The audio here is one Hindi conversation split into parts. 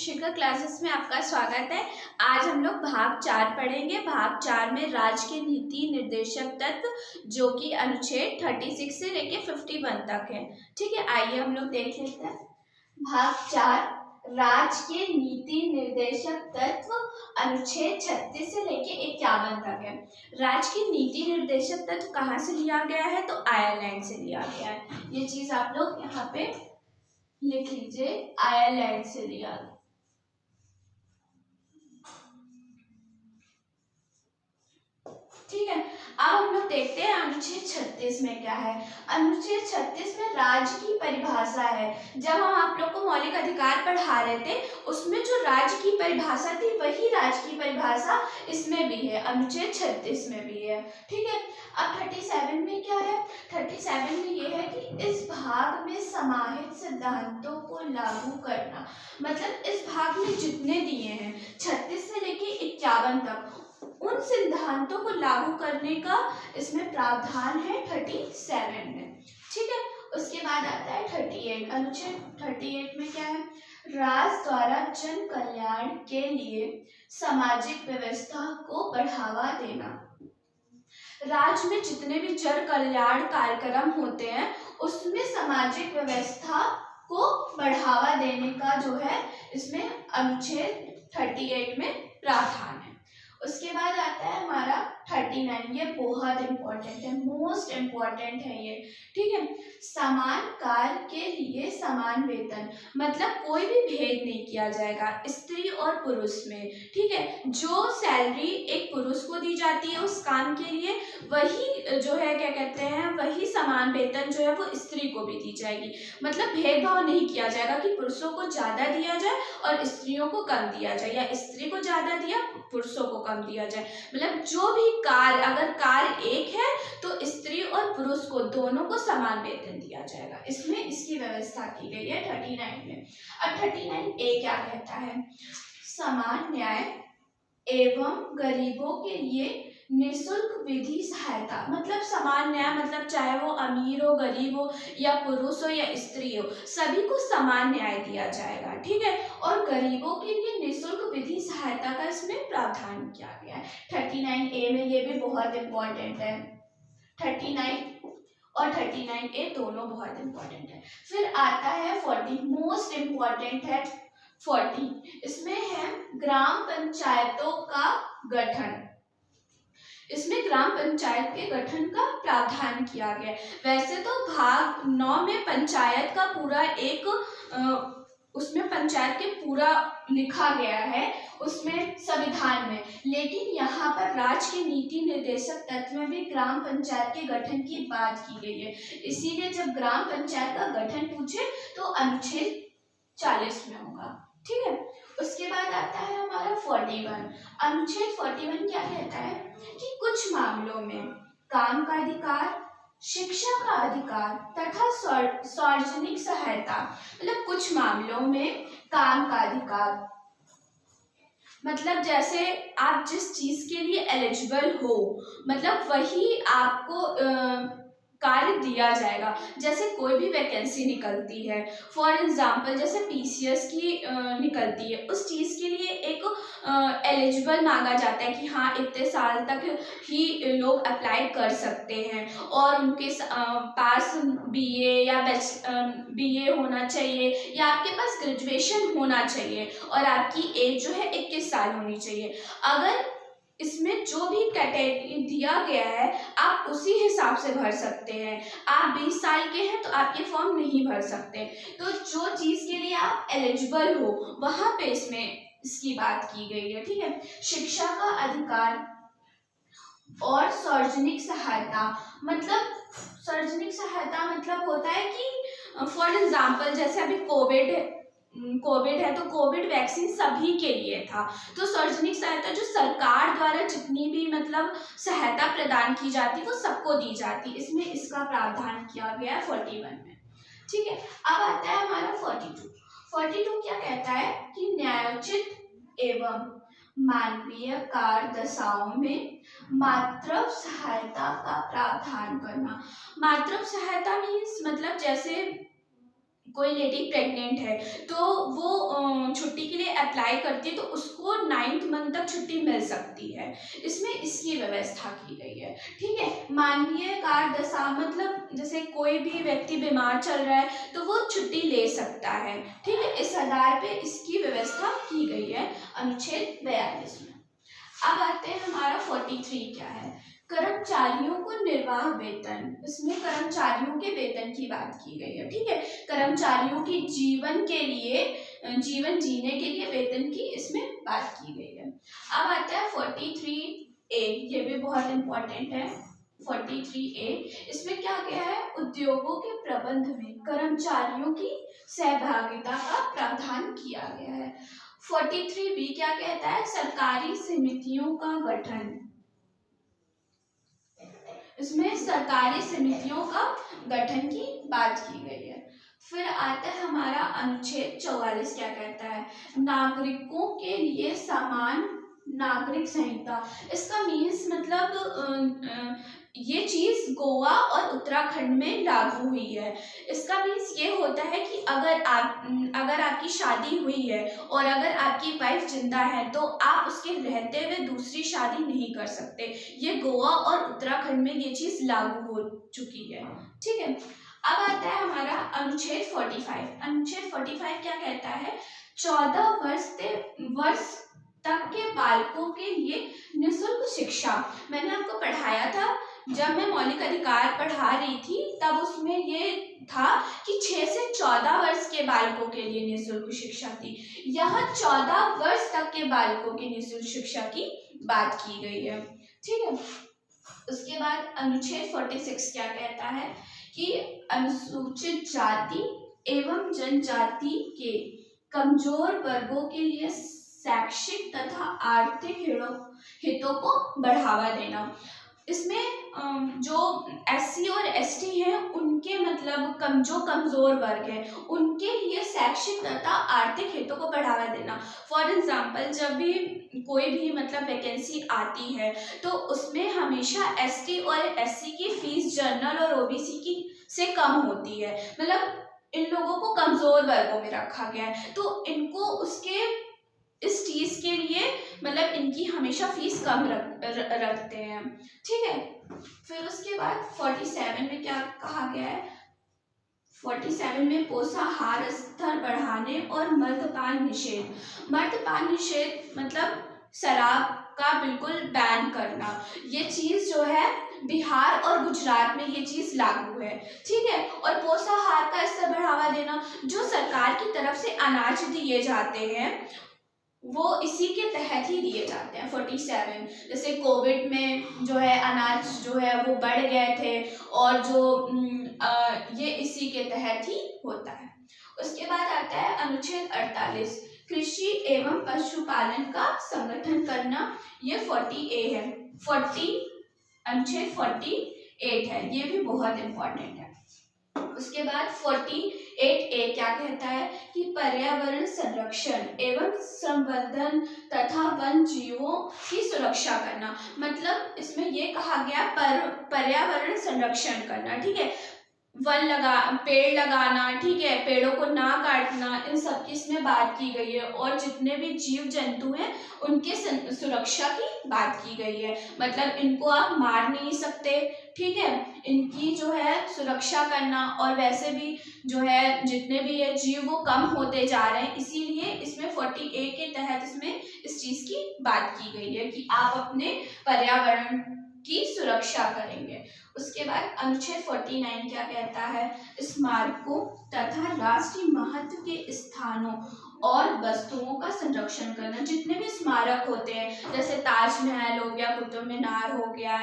शिखा क्लासेस में आपका स्वागत है। आज हम लोग भाग 4 पढ़ेंगे। भाग 4 में राज्य के नीति निर्देशक तत्व जो कि अनुच्छेद 36 से लेके 51 तक है। ठीक है, आइए हम लोग देख लेते हैं। भाग 4 राज्य के नीति निर्देशक तत्व अनुच्छेद 36 से लेके 51 तक है। राज्य के नीति निर्देशक तत्व कहाँ से लिया गया है? तो आयरलैंड से लिया गया है। ये चीज आप लोग यहाँ पे लिख लीजिए, आयरलैंड से लिया। ठीक है, अब हम लोग देखते हैं अनुच्छेद 36 में क्या है। अनुच्छेद 36 में राज्य की परिभाषा है। जब हम आप लोग को मौलिक अधिकार पढ़ा रहे थे उसमें जो राज्य की परिभाषा थी वही राज्य की परिभाषा इसमें भी है, अनुच्छेद 36 में भी है। ठीक है, अब 37 में क्या है? 37 में ये है कि इस भाग में समाहित सिद्धांतों को लागू करना, मतलब इस भाग में जितने दिए हैं 36 से लेके 51 तक उन सिद्धांतों को लागू करने का इसमें प्रावधान है 37 में। ठीक है, उसके बाद आता है 38। अनुच्छेद 38 में क्या है? राज्य द्वारा जन कल्याण के लिए सामाजिक व्यवस्था को बढ़ावा देना। राज्य में जितने भी जन कल्याण कार्यक्रम होते हैं उसमें सामाजिक व्यवस्था को बढ़ावा देने का जो है इसमें अनुच्छेद 38 में प्रावधान है। उसके बाद आता है हमारा 39। ये बहुत इंपॉर्टेंट है, मोस्ट इम्पॉर्टेंट है ये। ठीक है, समान कार्य के लिए समान वेतन, मतलब कोई भी भेद नहीं किया जाएगा स्त्री और पुरुष में। ठीक है, जो सैलरी एक पुरुष को दी जाती है उस काम के लिए वही जो है क्या कहते हैं, वही समान वेतन जो है वो स्त्री को भी दी जाएगी। मतलब भेदभाव नहीं किया जाएगा कि पुरुषों को ज्यादा दिया जाए और स्त्रियों को कम दिया जाए, या स्त्री को ज्यादा दिया पुरुषों को कम दिया जाए। मतलब जो भी कार्य, अगर कार्य एक है तो स्त्री और पुरुष को दोनों को समान वेतन दिया जाएगा। इसमें इसकी व्यवस्था की गई है 39 में। अब 39A क्या कहता है? समान न्याय एवं गरीबों के लिए निःशुल्क विधि सहायता। मतलब समान न्याय मतलब चाहे वो अमीर हो, गरीब हो, या पुरुष हो या स्त्री हो, सभी को समान न्याय दिया जाएगा। ठीक है, और गरीबों के लिए निःशुल्क विधि सहायता का इसमें प्रावधान किया गया है 39A में। ये भी बहुत इंपॉर्टेंट है, 39 और 39A दोनों बहुत इंपॉर्टेंट है। फिर आता है 40, मोस्ट इम्पॉर्टेंट है 40। इसमें है ग्राम पंचायतों का गठन। इसमें ग्राम पंचायत के गठन का प्रावधान किया गया। वैसे तो भाग 9 में पंचायत का पूरा एक उसमें पंचायत के पूरा लिखा गया है उसमें संविधान में, लेकिन यहाँ पर राज्य के नीति निर्देशक तत्व में भी ग्राम पंचायत के गठन की बात की गई है। इसीलिए जब ग्राम पंचायत का गठन पूछे तो अनुच्छेद 40 में होगा। ठीक है, उसके बाद आता है हमारा 41। अनुच्छेद 41 क्या कहता है कि कुछ मामलों में काम का अधिकार, शिक्षा का अधिकार तथा सार्वजनिक सहायता, मतलब कुछ मामलों में काम का अधिकार, मतलब जैसे आप जिस चीज के लिए एलिजिबल हो मतलब वही आपको कार्य दिया जाएगा। जैसे कोई भी वैकेंसी निकलती है, फॉर एग्जांपल जैसे PCS की निकलती है, उस चीज़ के लिए एक एलिजिबल मांगा जाता है कि हाँ इतने साल तक ही लोग अप्लाई कर सकते हैं और उनके पास BA या BA होना चाहिए या आपके पास ग्रेजुएशन होना चाहिए और आपकी एज जो है 21 साल होनी चाहिए। अगर इसमें जो भी कैटेगरी दिया गया है आप उसी हिसाब से भर सकते हैं। आप 20 साल के हैं तो आप ये फॉर्म नहीं भर सकते। तो जो चीज़ के लिए आप एलिजिबल हो वहाँ पे इसमें इसकी बात की गई है। ठीक है, शिक्षा का अधिकार और सार्वजनिक सहायता, मतलब सार्वजनिक सहायता मतलब होता है कि फॉर एग्जाम्पल जैसे अभी कोविड है तो कोविड वैक्सीन सभी के लिए था, तो सार्वजनिक सहायता जो सरकार द्वारा जितनी भी मतलब सहायता प्रदान की जाती वो सबको दी जाती, इसमें इसका प्रावधान किया गया है 41 में। ठीक है, अब आता है हमारा 42 क्या कहता है कि न्यायोचित एवं मानवीय कार्य दशाओं में मातृ सहायता का प्रावधान करना। मातृ सहायता मीन्स मतलब जैसे कोई लेडी प्रेग्नेंट है तो वो छुट्टी के लिए अप्लाई करती है तो उसको 9th मंथ तक छुट्टी मिल सकती है। इसमें इसकी व्यवस्था की गई है। ठीक है, मानवीय कार्य दशा मतलब जैसे कोई भी व्यक्ति बीमार चल रहा है तो वो छुट्टी ले सकता है। ठीक है, इस आधार पे इसकी व्यवस्था की गई है अनुच्छेद 42 में। अब आते हैं हमारा 43 क्या है, कर्मचारियों को निर्वाह वेतन। इसमें कर्मचारियों के वेतन की बात की गई है। ठीक है, कर्मचारियों की जीवन के लिए, जीवन जीने के लिए वेतन की इसमें बात की गई है। अब आता है 43A, ये भी बहुत इंपॉर्टेंट है। 43A, इसमें क्या क्या है, उद्योगों के प्रबंध में कर्मचारियों की सहभागिता का प्रावधान किया गया है। 43B क्या कहता है, सरकारी समितियों का गठन। इसमें सरकारी समितियों का गठन की बात की गई है। फिर आता है हमारा अनुच्छेद 44 क्या कहता है, नागरिकों के लिए समान नागरिक संहिता। इसका मीन्स मतलब ये चीज गोवा और उत्तराखंड में लागू हुई है। इसका मीन्स ये होता है कि अगर आपकी शादी हुई है और अगर आपकी वाइफ जिंदा है तो आप उसके रहते हुए दूसरी शादी नहीं कर सकते। ये गोवा और उत्तराखंड में ये चीज लागू हो चुकी है। ठीक है, अब आता है हमारा अनुच्छेद 45। अनुच्छेद 45 क्या कहता है, 14 वर्ष तक के बालकों के लिए निःशुल्क शिक्षा। मैंने आपको पढ़ाया था जब मैं मौलिक अधिकार पढ़ा रही थी, तब उसमें ये था कि 6 से 14 वर्ष के बालकों के लिए निःशुल्क शिक्षा थी। यह 14 वर्ष तक के बालकों की निःशुल्क शिक्षा की बात की गई है। ठीक है, उसके बाद अनुच्छेद 46 क्या कहता है कि अनुसूचित जाति एवं जनजाति के कमजोर वर्गों के लिए शैक्षिक तथा आर्थिक हितों को बढ़ावा देना। इसमें जो SC और ST हैं उनके मतलब जो कमजोर वर्ग हैं उनके लिए शैक्षिक तथा आर्थिक हितों को बढ़ावा देना। फॉर एग्जाम्पल, जब भी कोई भी मतलब वैकेंसी आती है तो उसमें हमेशा ST और SC की फीस जनरल और OBC की से कम होती है। मतलब इन लोगों को कमजोर वर्गों में रखा गया है तो इनको उसके इस चीज के लिए मतलब इनकी हमेशा फीस कम रखते हैं। ठीक है, फिर उसके बाद 47 में क्या कहा गया है, 47 में पोषाहार स्तर बढ़ाने और मद्यपान निषेध। मद्यपान निषेध मतलब शराब का बिल्कुल बैन करना। ये चीज जो है बिहार और गुजरात में ये चीज लागू है। ठीक है, और पोषाहार का स्तर बढ़ावा देना, जो सरकार की तरफ से अनाज दिए जाते हैं वो इसी के तहत ही दिए जाते हैं। 47 जैसे कोविड में जो है अनाज जो है वो बढ़ गए थे और जो ये इसी के तहत ही होता है। उसके बाद आता है अनुच्छेद 48, कृषि एवं पशुपालन का संगठन करना। ये 40A है। अनुच्छेद 48 है, ये भी बहुत इंपॉर्टेंट है। उसके बाद 48A क्या कहता है कि पर्यावरण संरक्षण एवं संवर्धन तथा वन जीवों की सुरक्षा करना। मतलब इसमें ये कहा गया पर्यावरण संरक्षण करना। ठीक है, पेड़ लगाना, ठीक है, पेड़ों को ना काटना, इन सब की इसमें बात की गई है। और जितने भी जीव जंतु हैं उनके सुरक्षा की बात की गई है। मतलब इनको आप मार नहीं सकते। ठीक है, इनकी जो है सुरक्षा करना, और वैसे भी जो है जितने भी ये जीव वो कम होते जा रहे हैं, इसीलिए इसमें 40A के तहत इसमें इस चीज की बात की गई है कि आप अपने पर्यावरण की सुरक्षा करेंगे। उसके बाद अनुच्छेद 49 क्या कहता है, स्मारकों तथा राष्ट्रीय महत्व के स्थानों और वस्तुओं का संरक्षण करना। जितने भी स्मारक होते हैं जैसे ताजमहल हो गया, कुतुब मीनार हो गया,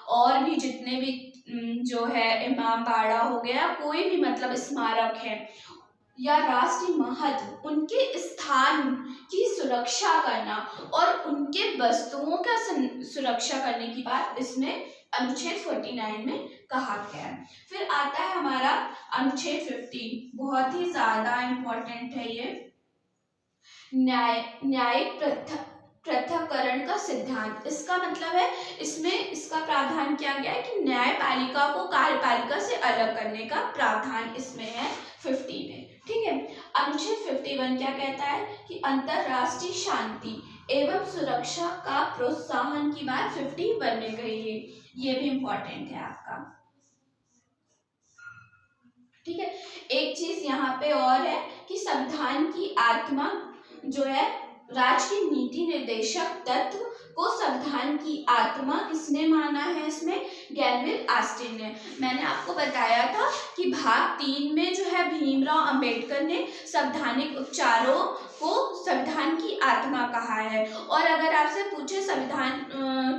और भी जितने भी जो है इमाम बाड़ा हो गया, कोई भी मतलब स्मारक है या राष्ट्रीय महत्व, उनके स्थान की सुरक्षा करना और उनके वस्तुओं का सुरक्षा करने की बात इसमें अनुच्छेद 49 में कहा गया है। फिर आता है हमारा अनुच्छेद 50, बहुत ही ज्यादा इम्पोर्टेंट है ये, न्यायिक पृथक्करण का सिद्धांत। इसका मतलब है इसमें इसका प्रावधान किया गया है कि न्यायपालिका को कार्यपालिका से अलग करने का प्रावधान इसमें है। 50 में। ठीक है, अनुच्छेद 51 क्या कहता है कि अंतरराष्ट्रीय शांति एवं सुरक्षा का प्रोत्साहन की बात 51 में कही है। ये भी इम्पोर्टेंट है आपका। ठीक है, एक चीज यहाँ पे और है कि संविधान की आत्मा जो है, राज्य के नीति निर्देशक तत्व को संविधान की आत्मा किसने माना है इसमें? ग्रेनविल ऑस्टिन ने। मैंने आपको बताया था कि भाग 3 में जो है भीमराव अंबेडकर ने संवैधानिक उपचारों को संविधान की आत्मा कहा है। और अगर आपसे पूछे संविधान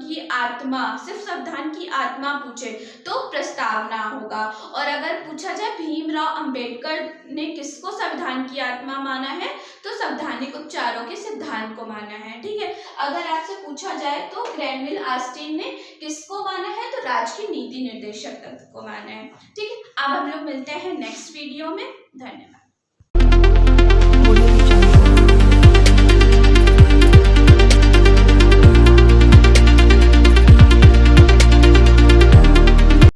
की आत्मा, सिर्फ संविधान की आत्मा पूछे तो प्रस्तावना होगा। और अगर पूछा जाए भीमराव अंबेडकर ने किसको संविधान की आत्मा माना है, तो संवैधानिक उपचारों के सिद्धांत को माना है। ठीक है, अगर आपसे पूछा जाए तो ग्रेनविल ऑस्टिन ने किसको माना है, तो राज्य के नीति निर्देशक तत्व को माना है। ठीक है, अब हम लोग मिलते हैं नेक्स्ट वीडियो में। धन्यवाद।